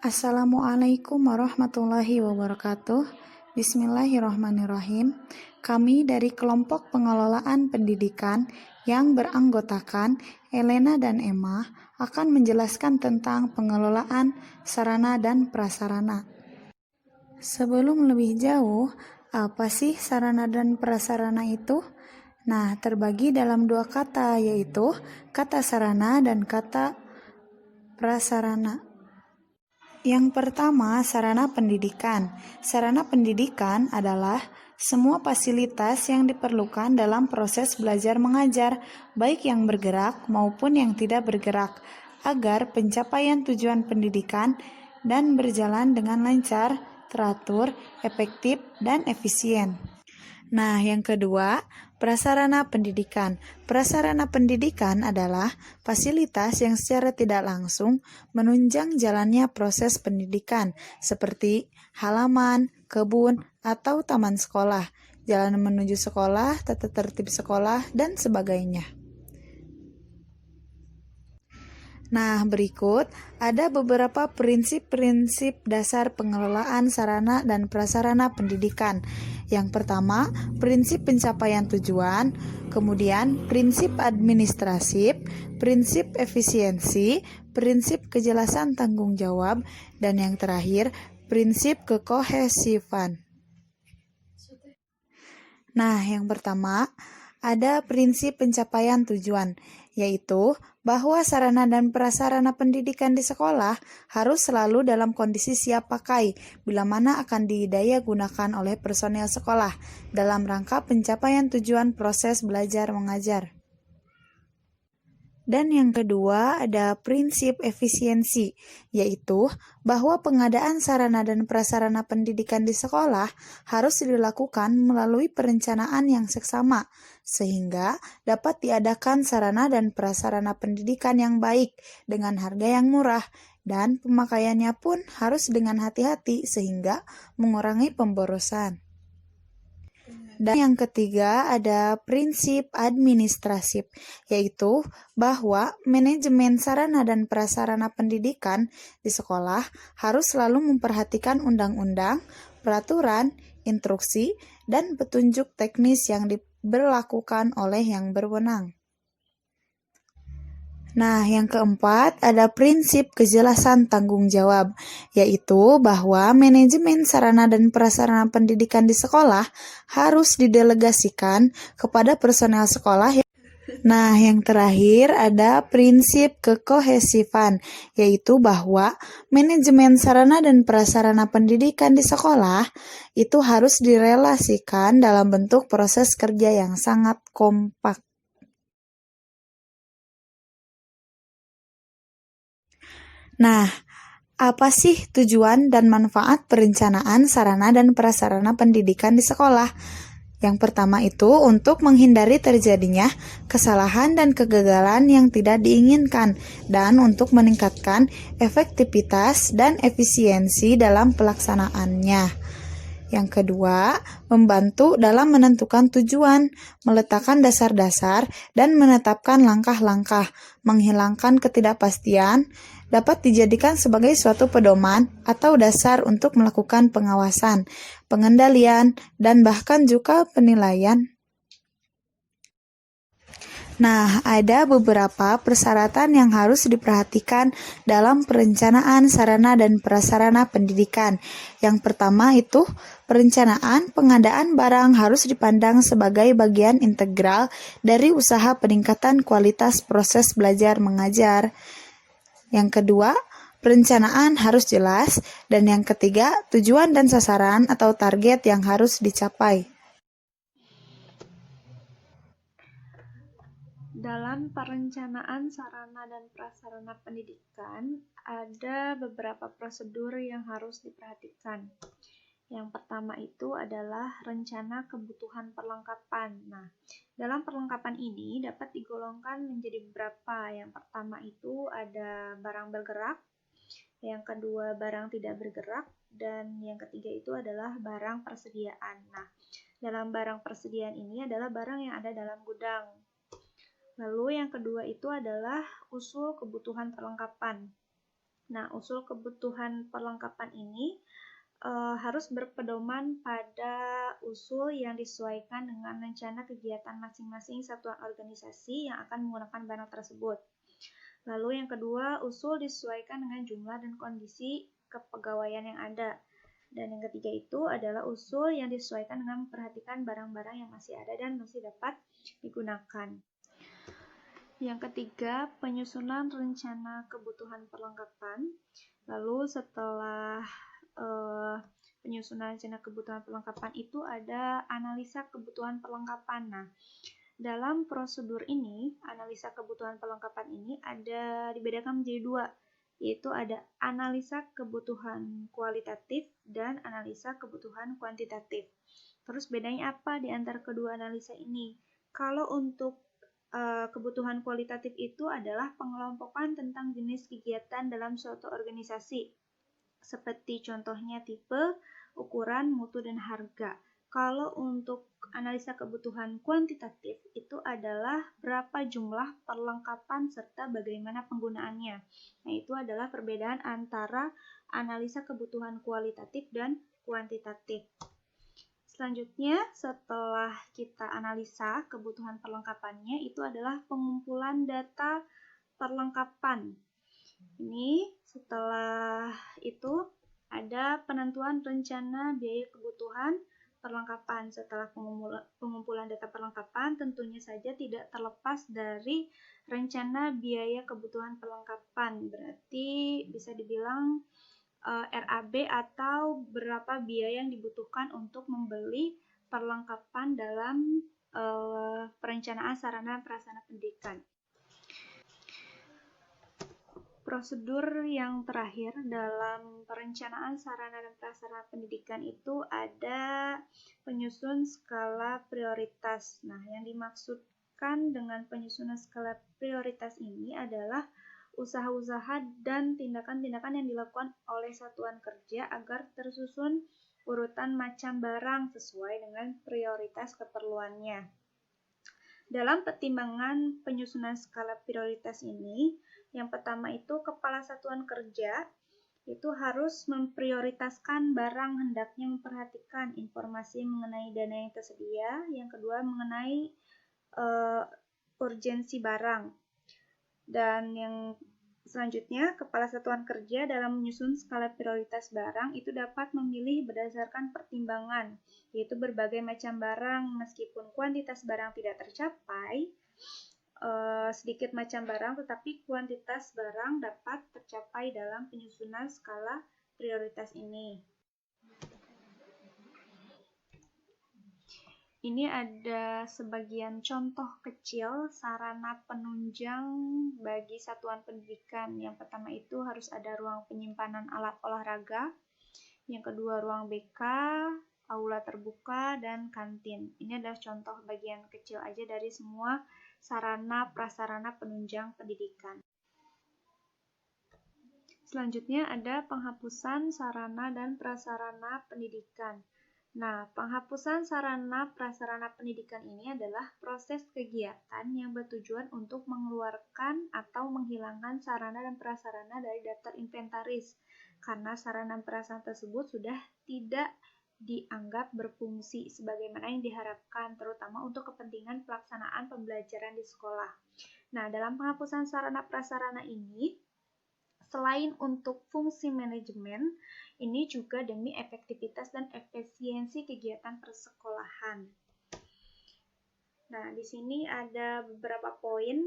Assalamualaikum warahmatullahi wabarakatuh. Bismillahirrahmanirrahim. Kami dari kelompok pengelolaan pendidikan yang beranggotakan Elena dan Emma akan menjelaskan tentang pengelolaan sarana dan prasarana. Sebelum lebih jauh, apa sih sarana dan prasarana itu? Nah, terbagi dalam dua kata, yaitu kata sarana dan kata prasarana. Yang pertama, sarana pendidikan. Sarana pendidikan adalah semua fasilitas yang diperlukan dalam proses belajar mengajar, baik yang bergerak maupun yang tidak bergerak, agar pencapaian tujuan pendidikan dan berjalan dengan lancar, teratur, efektif, dan efisien. Nah, yang kedua, prasarana pendidikan. Prasarana pendidikan adalah fasilitas yang secara tidak langsung menunjang jalannya proses pendidikan, seperti halaman, kebun, atau taman sekolah, jalan menuju sekolah, tata tertib sekolah, dan sebagainya. Nah, berikut ada beberapa prinsip-prinsip dasar pengelolaan sarana dan prasarana pendidikan. Yang pertama, prinsip pencapaian tujuan, kemudian prinsip administratif, prinsip efisiensi, prinsip kejelasan tanggung jawab, dan yang terakhir, prinsip kekohesifan. Nah, yang pertama, ada prinsip pencapaian tujuan, yaitu bahwa sarana dan prasarana pendidikan di sekolah harus selalu dalam kondisi siap pakai bila mana akan didaya gunakan oleh personel sekolah dalam rangka pencapaian tujuan proses belajar mengajar. Dan yang kedua ada prinsip efisiensi, yaitu bahwa pengadaan sarana dan prasarana pendidikan di sekolah harus dilakukan melalui perencanaan yang seksama, sehingga dapat diadakan sarana dan prasarana pendidikan yang baik dengan harga yang murah, dan pemakaiannya pun harus dengan hati-hati sehingga mengurangi pemborosan. Dan yang ketiga ada prinsip administratif, yaitu bahwa manajemen sarana dan prasarana pendidikan di sekolah harus selalu memperhatikan undang-undang, peraturan, instruksi, dan petunjuk teknis yang diberlakukan oleh yang berwenang. Nah, yang keempat ada prinsip kejelasan tanggung jawab, yaitu bahwa manajemen sarana dan prasarana pendidikan di sekolah harus didelegasikan kepada personel sekolah. Nah, yang terakhir ada prinsip kekohesifan, yaitu bahwa manajemen sarana dan prasarana pendidikan di sekolah itu harus direlasikan dalam bentuk proses kerja yang sangat kompak. Nah, apa sih tujuan dan manfaat perencanaan sarana dan prasarana pendidikan di sekolah? Yang pertama itu untuk menghindari terjadinya kesalahan dan kegagalan yang tidak diinginkan dan untuk meningkatkan efektivitas dan efisiensi dalam pelaksanaannya. Yang kedua, membantu dalam menentukan tujuan, meletakkan dasar-dasar, dan menetapkan langkah-langkah, menghilangkan ketidakpastian, dapat dijadikan sebagai suatu pedoman atau dasar untuk melakukan pengawasan, pengendalian, dan bahkan juga penilaian. Nah, ada beberapa persyaratan yang harus diperhatikan dalam perencanaan sarana dan prasarana pendidikan. Yang pertama itu, perencanaan pengadaan barang harus dipandang sebagai bagian integral dari usaha peningkatan kualitas proses belajar mengajar. Yang kedua, perencanaan harus jelas. Dan yang ketiga, tujuan dan sasaran atau target yang harus dicapai. Dalam perencanaan sarana dan prasarana pendidikan, ada beberapa prosedur yang harus diperhatikan. Yang pertama itu adalah rencana kebutuhan perlengkapan. Nah, dalam perlengkapan ini dapat digolongkan menjadi beberapa. Yang pertama itu ada barang bergerak, yang kedua barang tidak bergerak, dan yang ketiga itu adalah barang persediaan. Nah, dalam barang persediaan ini adalah barang yang ada dalam gudang. Lalu yang kedua itu adalah usul kebutuhan perlengkapan. Nah, usul kebutuhan perlengkapan ini harus berpedoman pada usul yang disesuaikan dengan rencana kegiatan masing-masing satuan organisasi yang akan menggunakan barang tersebut. Lalu yang kedua, usul disesuaikan dengan jumlah dan kondisi kepegawaian yang ada. Dan yang ketiga itu adalah usul yang disesuaikan dengan memperhatikan barang-barang yang masih ada dan masih dapat digunakan. Yang ketiga, penyusunan rencana kebutuhan perlengkapan. Lalu setelah penyusunan rencana kebutuhan perlengkapan itu ada analisa kebutuhan perlengkapan. Nah, dalam prosedur ini, analisa kebutuhan perlengkapan ini ada dibedakan menjadi dua, yaitu ada analisa kebutuhan kualitatif dan analisa kebutuhan kuantitatif. Terus bedanya apa di antara kedua analisa ini? Kalau untuk kebutuhan kualitatif itu adalah pengelompokan tentang jenis kegiatan dalam suatu organisasi, seperti contohnya tipe, ukuran, mutu, dan harga. Kalau untuk analisa kebutuhan kuantitatif itu adalah berapa jumlah perlengkapan serta bagaimana penggunaannya. Nah, itu adalah perbedaan antara analisa kebutuhan kualitatif dan kuantitatif. Selanjutnya, setelah kita analisa kebutuhan perlengkapannya, itu adalah pengumpulan data perlengkapan. Ini setelah itu ada penentuan rencana biaya kebutuhan perlengkapan. Setelah pengumpulan data perlengkapan, tentunya saja tidak terlepas dari rencana biaya kebutuhan perlengkapan. Berarti bisa dibilang RAB atau berapa biaya yang dibutuhkan untuk membeli perlengkapan dalam perencanaan sarana prasarana pendidikan. Prosedur yang terakhir dalam perencanaan sarana dan prasarana pendidikan itu ada penyusun skala prioritas. Nah, yang dimaksudkan dengan penyusunan skala prioritas ini adalah usaha-usaha dan tindakan-tindakan yang dilakukan oleh satuan kerja agar tersusun urutan macam barang sesuai dengan prioritas keperluannya. Dalam pertimbangan penyusunan skala prioritas ini, yang pertama itu kepala satuan kerja itu harus memprioritaskan barang, hendaknya memperhatikan informasi mengenai dana yang tersedia. Yang kedua mengenai urgensi barang. Dan yang selanjutnya, kepala satuan kerja dalam menyusun skala prioritas barang itu dapat memilih berdasarkan pertimbangan, yaitu berbagai macam barang. Meskipun kuantitas barang tidak tercapai, sedikit macam barang, tetapi kuantitas barang dapat tercapai dalam penyusunan skala prioritas ini. Ini ada sebagian contoh kecil sarana penunjang bagi satuan pendidikan. Yang pertama itu harus ada ruang penyimpanan alat olahraga. Yang kedua ruang BK, aula terbuka, dan kantin. Ini adalah contoh bagian kecil aja dari semua sarana prasarana penunjang pendidikan. Selanjutnya ada penghapusan sarana dan prasarana pendidikan. Nah, penghapusan sarana prasarana pendidikan ini adalah proses kegiatan yang bertujuan untuk mengeluarkan atau menghilangkan sarana dan prasarana dari daftar inventaris, karena sarana dan prasarana tersebut sudah tidak dianggap berfungsi sebagaimana yang diharapkan, terutama untuk kepentingan pelaksanaan pembelajaran di sekolah. Nah, dalam penghapusan sarana prasarana ini, selain untuk fungsi manajemen, ini juga demi efektivitas dan efisiensi kegiatan persekolahan. Nah, di sini ada beberapa poin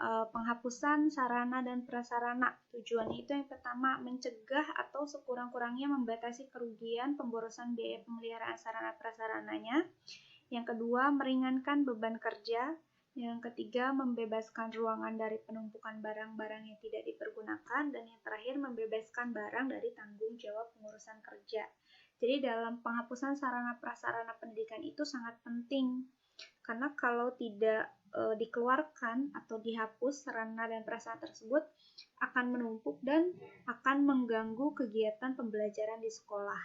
penghapusan sarana dan prasarana. Tujuannya itu yang pertama, mencegah atau sekurang-kurangnya membatasi kerugian pemborosan biaya pemeliharaan sarana prasarananya. Yang kedua, meringankan beban kerja. Yang ketiga, membebaskan ruangan dari penumpukan barang-barang yang tidak dipergunakan. Dan yang terakhir, membebaskan barang dari tanggung jawab pengurusan kerja. Jadi dalam penghapusan sarana prasarana pendidikan itu sangat penting. Karena kalau tidak dikeluarkan atau dihapus sarana dan prasarana tersebut akan menumpuk dan akan mengganggu kegiatan pembelajaran di sekolah.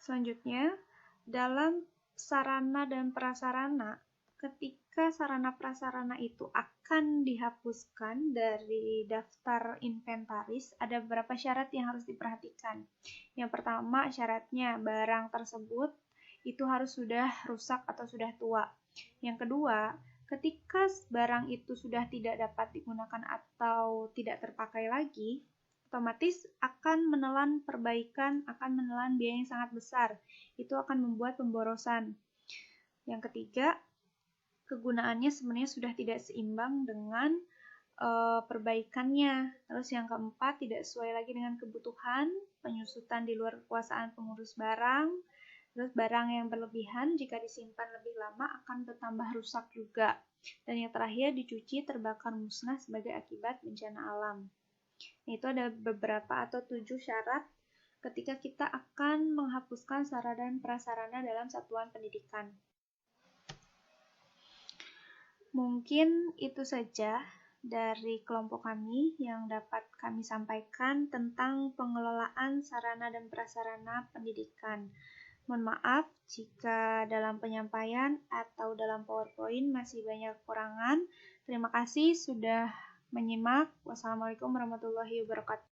Selanjutnya, dalam sarana dan prasarana, ketika ketika sarana prasarana itu akan dihapuskan dari daftar inventaris, ada beberapa syarat yang harus diperhatikan. Yang pertama, syaratnya barang tersebut itu harus sudah rusak atau sudah tua. Yang kedua, ketika barang itu sudah tidak dapat digunakan atau tidak terpakai lagi, otomatis akan menelan perbaikan, akan menelan biaya yang sangat besar. Itu akan membuat pemborosan. Yang ketiga, kegunaannya sebenarnya sudah tidak seimbang dengan perbaikannya. Terus yang keempat, tidak sesuai lagi dengan kebutuhan, penyusutan di luar kekuasaan pengurus barang. Terus barang yang berlebihan jika disimpan lebih lama akan bertambah rusak juga. Dan yang terakhir, dicuci, terbakar, musnah sebagai akibat bencana alam. Itu ada beberapa atau 7 syarat ketika kita akan menghapuskan sarana dan prasarana dalam satuan pendidikan. Mungkin itu saja dari kelompok kami yang dapat kami sampaikan tentang pengelolaan sarana dan prasarana pendidikan. Mohon maaf jika dalam penyampaian atau dalam PowerPoint masih banyak kekurangan. Terima kasih sudah menyimak. Wassalamualaikum warahmatullahi wabarakatuh.